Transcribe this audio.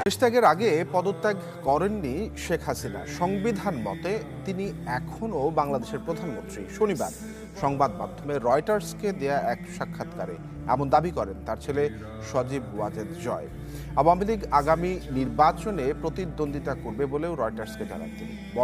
দেশত্যাগের আগে পদত্যাগ করেননি শেখ হাসিনা। সংবিধান মতে তিনি এখনও বাংলাদেশের প্রধানমন্ত্রী। শনিবার সংবাদ মাধ্যমে রয়টার্সকে দেয়া এক সাক্ষাৎকারে এমন দাবি করেন তার ছেলে সজীব ওয়াজেদ জয়। আওয়ামী লীগ আগামী নির্বাচনে প্রতিদ্বন্দ্বিতা করবে বলেও রয়টার্সকে জানান তিনি। বলেন,